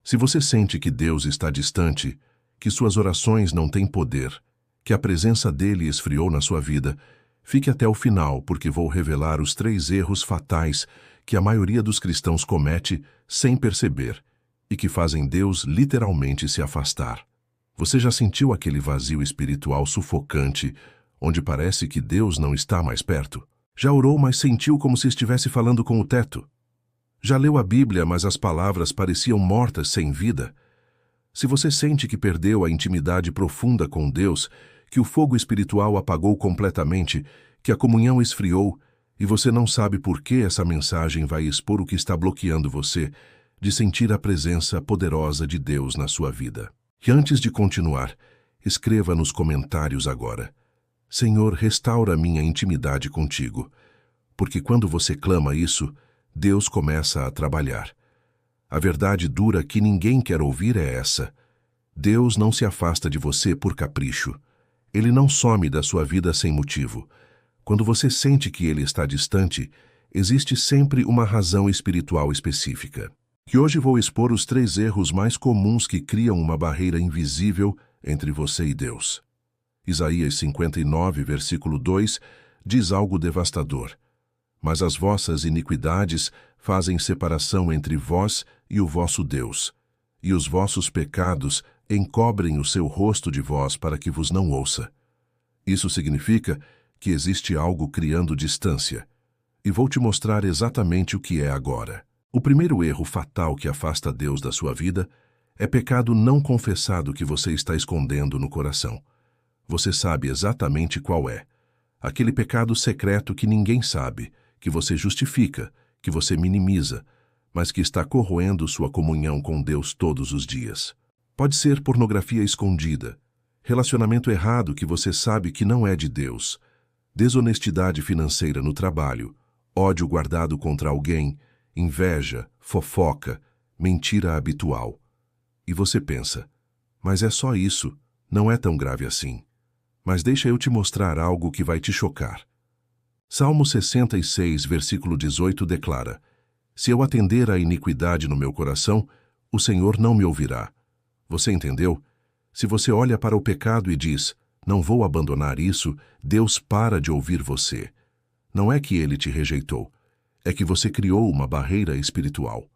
Se você sente que Deus está distante, que suas orações não têm poder, que a presença dele esfriou na sua vida, fique até o final, porque vou revelar os 3 erros fatais que a maioria dos cristãos comete sem perceber e que fazem Deus literalmente se afastar. Você já sentiu aquele vazio espiritual sufocante, onde parece que Deus não está mais perto? Já orou, mas sentiu como se estivesse falando com o teto? Já leu a Bíblia, mas as palavras pareciam mortas, sem vida? Se você sente que perdeu a intimidade profunda com Deus, que o fogo espiritual apagou completamente, que a comunhão esfriou, e você não sabe por que essa mensagem vai expor o que está bloqueando você de sentir a presença poderosa de Deus na sua vida. E antes de continuar, escreva nos comentários agora: Senhor, restaura minha intimidade contigo, porque quando você clama isso, Deus começa a trabalhar. A verdade dura que ninguém quer ouvir é essa: Deus não se afasta de você por capricho. Ele não some da sua vida sem motivo. Quando você sente que ele está distante, existe sempre uma razão espiritual específica. E hoje vou expor os 3 erros mais comuns que criam uma barreira invisível entre você e Deus. Isaías 59, versículo 2, diz algo devastador: Mas as vossas iniquidades fazem separação entre vós e o vosso Deus, e os vossos pecados encobrem o seu rosto de vós para que vos não ouça. Isso significa que existe algo criando distância. E vou te mostrar exatamente o que é agora. O primeiro erro fatal que afasta Deus da sua vida é pecado não confessado que você está escondendo no coração. Você sabe exatamente qual é. Aquele pecado secreto que ninguém sabe, que você justifica, que você minimiza, mas que está corroendo sua comunhão com Deus todos os dias. Pode ser pornografia escondida, relacionamento errado que você sabe que não é de Deus, desonestidade financeira no trabalho, ódio guardado contra alguém, inveja, fofoca, mentira habitual. E você pensa: mas é só isso, não é tão grave assim. Mas deixa eu te mostrar algo que vai te chocar. Salmo 66, versículo 18 declara: Se eu atender à iniquidade no meu coração, o Senhor não me ouvirá. Você entendeu? Se você olha para o pecado e diz: não vou abandonar isso, Deus para de ouvir você. Não é que ele te rejeitou, é que você criou uma barreira espiritual.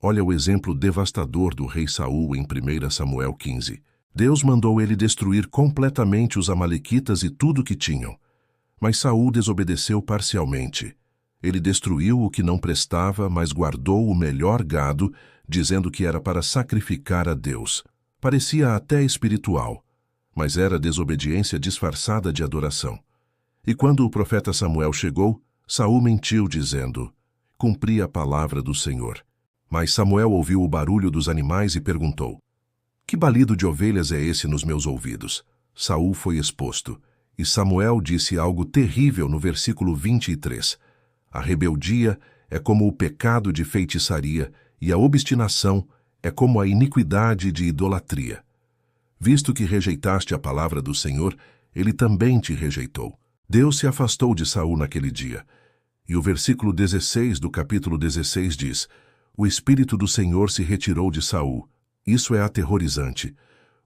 Olha o exemplo devastador do rei Saul em 1 Samuel 15. Deus mandou ele destruir completamente os amalequitas e tudo que tinham. Mas Saul desobedeceu parcialmente. Ele destruiu o que não prestava, mas guardou o melhor gado, dizendo que era para sacrificar a Deus. Parecia até espiritual, mas era desobediência disfarçada de adoração. E quando o profeta Samuel chegou, Saul mentiu, dizendo: cumpri a palavra do Senhor. Mas Samuel ouviu o barulho dos animais e perguntou: que balido de ovelhas é esse nos meus ouvidos? Saul foi exposto, e Samuel disse algo terrível no versículo 23. A rebeldia é como o pecado de feitiçaria, e a obstinação é como a iniquidade de idolatria. Visto que rejeitaste a palavra do Senhor, ele também te rejeitou. Deus se afastou de Saul naquele dia. E o versículo 16 do capítulo 16 diz: o Espírito do Senhor se retirou de Saul. Isso é aterrorizante.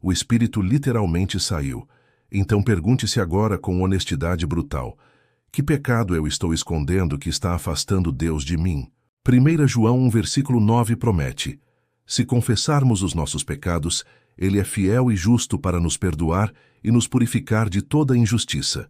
O Espírito literalmente saiu. Então pergunte-se agora com honestidade brutal: que pecado eu estou escondendo que está afastando Deus de mim? 1 João 1, versículo 9 promete: se confessarmos os nossos pecados, Ele é fiel e justo para nos perdoar e nos purificar de toda injustiça.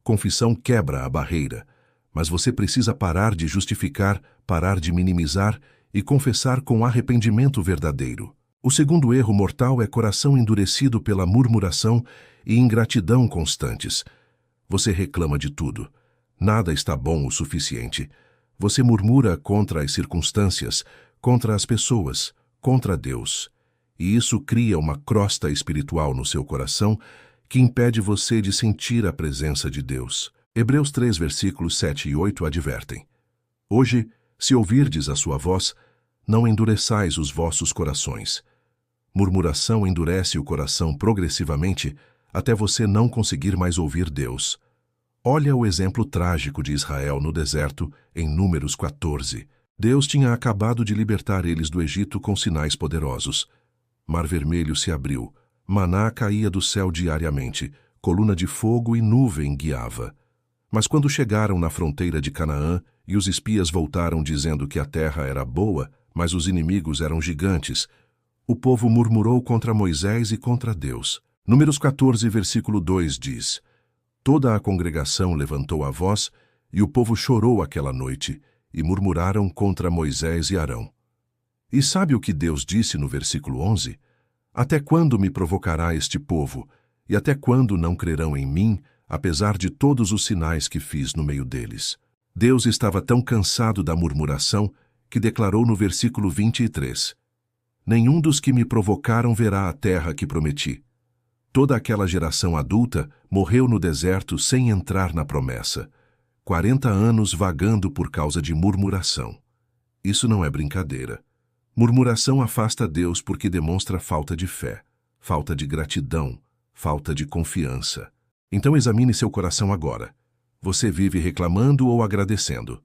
Confissão quebra a barreira, mas você precisa parar de justificar, parar de minimizar e confessar com arrependimento verdadeiro. O segundo erro mortal é coração endurecido pela murmuração e ingratidão constantes. Você reclama de tudo. Nada está bom o suficiente. Você murmura contra as circunstâncias, contra as pessoas, contra Deus. E isso cria uma crosta espiritual no seu coração que impede você de sentir a presença de Deus. Hebreus 3, versículos 7 e 8 advertem: hoje, se ouvirdes a sua voz, não endureçais os vossos corações. Murmuração endurece o coração progressivamente até você não conseguir mais ouvir Deus. Olha o exemplo trágico de Israel no deserto em Números 14. Deus tinha acabado de libertar eles do Egito com sinais poderosos. Mar Vermelho se abriu, maná caía do céu diariamente, coluna de fogo e nuvem guiava. Mas quando chegaram na fronteira de Canaã e os espias voltaram dizendo que a terra era boa, mas os inimigos eram gigantes, o povo murmurou contra Moisés e contra Deus. Números 14, versículo 2 diz: Toda a congregação levantou a voz e o povo chorou aquela noite e murmuraram contra Moisés e Arão. E sabe o que Deus disse no versículo 11? Até quando me provocará este povo? E até quando não crerão em mim, apesar de todos os sinais que fiz no meio deles? Deus estava tão cansado da murmuração que declarou no versículo 23: Nenhum dos que me provocaram verá a terra que prometi. Toda aquela geração adulta morreu no deserto sem entrar na promessa. 40 anos vagando por causa de murmuração. Isso não é brincadeira. Murmuração afasta Deus porque demonstra falta de fé, falta de gratidão, falta de confiança. Então examine seu coração agora. Você vive reclamando ou agradecendo?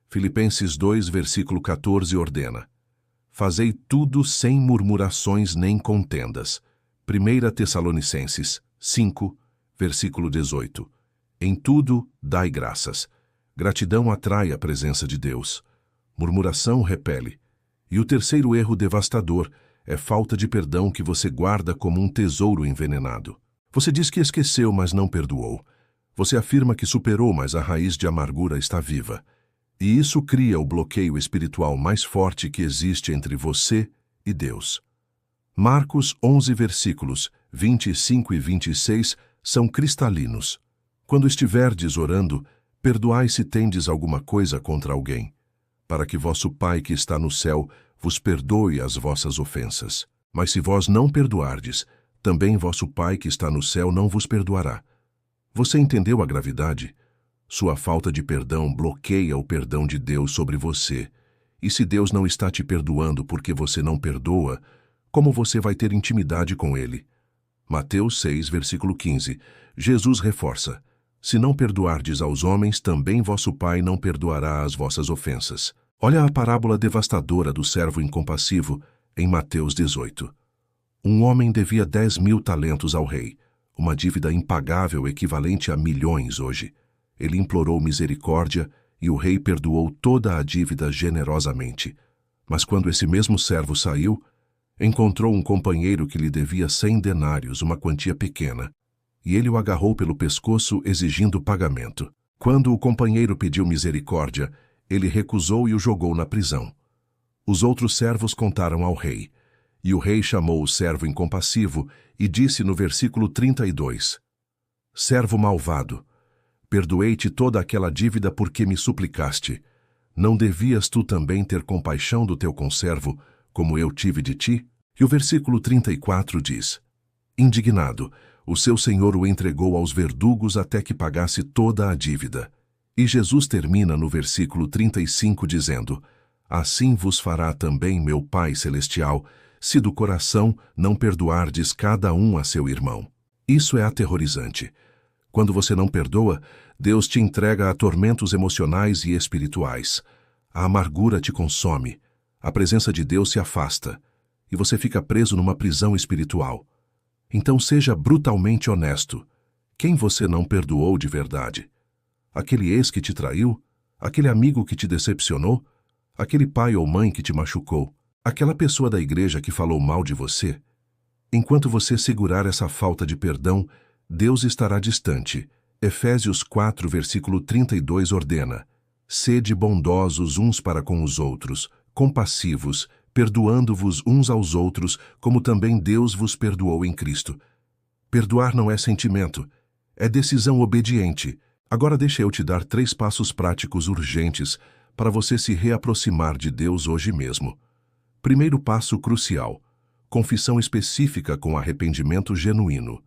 Filipenses 2, versículo 14 ordena: Fazei tudo sem murmurações nem contendas. 1 Tessalonicenses 5, versículo 18. Em tudo, dai graças. Gratidão atrai a presença de Deus. Murmuração repele. E o terceiro erro devastador é falta de perdão que você guarda como um tesouro envenenado. Você diz que esqueceu, mas não perdoou. Você afirma que superou, mas a raiz de amargura está viva. E isso cria o bloqueio espiritual mais forte que existe entre você e Deus. Marcos 11, versículos 25 e 26 são cristalinos. Quando estiverdes orando, perdoai se tendes alguma coisa contra alguém, para que vosso Pai que está no céu vos perdoe as vossas ofensas. Mas se vós não perdoardes, também vosso Pai que está no céu não vos perdoará. Você entendeu a gravidade? Sua falta de perdão bloqueia o perdão de Deus sobre você. E se Deus não está te perdoando porque você não perdoa, como você vai ter intimidade com Ele? Mateus 6, versículo 15. Jesus reforça: Se não perdoardes aos homens, também vosso Pai não perdoará as vossas ofensas. Olha a parábola devastadora do servo incompassivo em Mateus 18. Um homem devia 10.000 talentos ao rei, uma dívida impagável equivalente a milhões hoje. Ele implorou misericórdia e o rei perdoou toda a dívida generosamente. Mas quando esse mesmo servo saiu, encontrou um companheiro que lhe devia 100 denários, uma quantia pequena, e ele o agarrou pelo pescoço exigindo pagamento. Quando o companheiro pediu misericórdia, ele recusou e o jogou na prisão. Os outros servos contaram ao rei, e o rei chamou o servo incompassivo e disse no versículo 32: Servo malvado, perdoei-te toda aquela dívida porque me suplicaste. Não devias tu também ter compaixão do teu conservo, como eu tive de ti? E o versículo 34 diz: Indignado, o seu senhor o entregou aos verdugos até que pagasse toda a dívida. E Jesus termina no versículo 35 dizendo: Assim vos fará também meu Pai Celestial, se do coração não perdoardes cada um a seu irmão. Isso é aterrorizante. Quando você não perdoa, Deus te entrega a tormentos emocionais e espirituais. A amargura te consome, a presença de Deus se afasta, e você fica preso numa prisão espiritual. Então seja brutalmente honesto. Quem você não perdoou de verdade? Aquele ex que te traiu? Aquele amigo que te decepcionou? Aquele pai ou mãe que te machucou? Aquela pessoa da igreja que falou mal de você? Enquanto você segurar essa falta de perdão, Deus estará distante. Efésios 4, versículo 32 ordena: Sede bondosos uns para com os outros, compassivos, perdoando-vos uns aos outros, como também Deus vos perdoou em Cristo. Perdoar não é sentimento, é decisão obediente. Agora deixa eu te dar 3 passos práticos urgentes para você se reaproximar de Deus hoje mesmo. Primeiro passo crucial: confissão específica com arrependimento genuíno.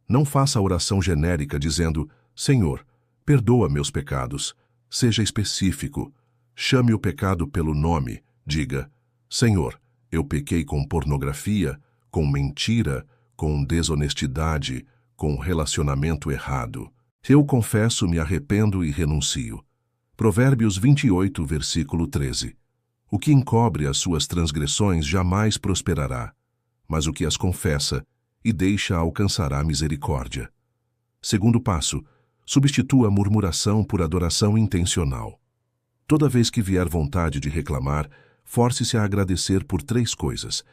Não faça a oração genérica dizendo: Senhor, perdoa meus pecados. Seja específico. Chame o pecado pelo nome. Diga: Senhor, eu pequei com pornografia, com mentira, com desonestidade, com relacionamento errado. Eu confesso, me arrependo e renuncio. Provérbios 28, versículo 13. O que encobre as suas transgressões jamais prosperará, mas o que as confessa e deixa alcançará misericórdia. Segundo passo, substitua a murmuração por adoração intencional. Toda vez que vier vontade de reclamar, force-se a agradecer por 3 coisas.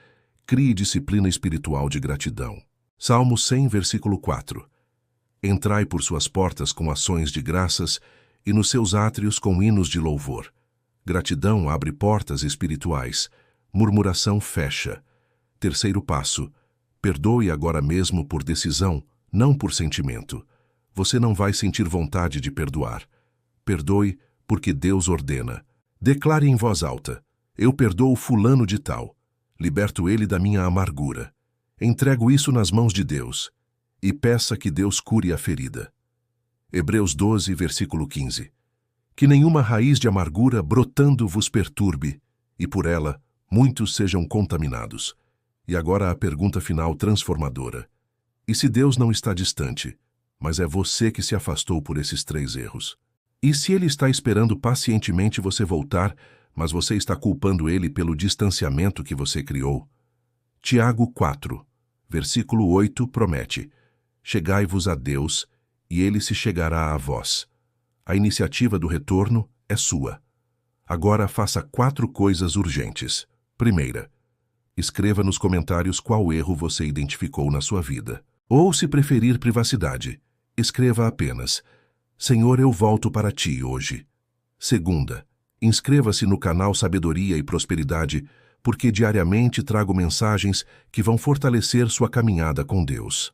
Crie disciplina espiritual de gratidão. Salmo 100, versículo 4. Entrai por suas portas com ações de graças e nos seus átrios com hinos de louvor. Gratidão abre portas espirituais. Murmuração fecha. Terceiro passo. Perdoe agora mesmo por decisão, não por sentimento. Você não vai sentir vontade de perdoar. Perdoe porque Deus ordena. Declare em voz alta: eu perdoo fulano de tal. Liberto ele da minha amargura. Entrego isso nas mãos de Deus. E peça que Deus cure a ferida. Hebreus 12, versículo 15. Que nenhuma raiz de amargura brotando vos perturbe, e por ela muitos sejam contaminados. E agora a pergunta final transformadora. E se Deus não está distante, mas é você que se afastou por esses 3 erros? E se Ele está esperando pacientemente você voltar, mas você está culpando Ele pelo distanciamento que você criou? Tiago 4, versículo 8 promete: chegai-vos a Deus, e Ele se chegará a vós. A iniciativa do retorno é sua. Agora faça 4 coisas urgentes. Primeira, escreva nos comentários qual erro você identificou na sua vida. Ou, se preferir privacidade, escreva apenas: Senhor, eu volto para ti hoje. Segunda, inscreva-se no canal Sabedoria e Prosperidade, porque diariamente trago mensagens que vão fortalecer sua caminhada com Deus.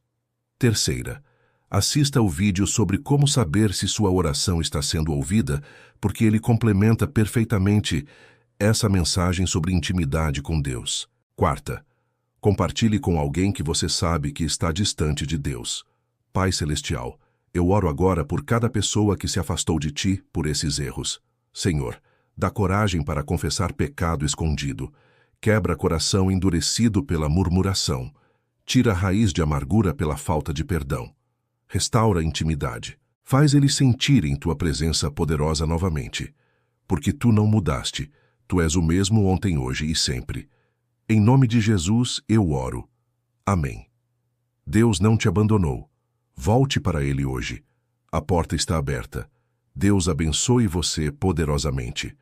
Terceira, assista o vídeo sobre como saber se sua oração está sendo ouvida, porque ele complementa perfeitamente essa mensagem sobre intimidade com Deus. Quarta, compartilhe com alguém que você sabe que está distante de Deus. Pai Celestial, eu oro agora por cada pessoa que se afastou de Ti por esses erros. Senhor, dá coragem para confessar pecado escondido. Quebra coração endurecido pela murmuração. Tira a raiz de amargura pela falta de perdão. Restaura a intimidade. Faz eles sentirem Tua presença poderosa novamente. Porque Tu não mudaste. Tu és o mesmo ontem, hoje e sempre. Em nome de Jesus eu oro. Amém. Deus não te abandonou. Volte para Ele hoje. A porta está aberta. Deus abençoe você poderosamente.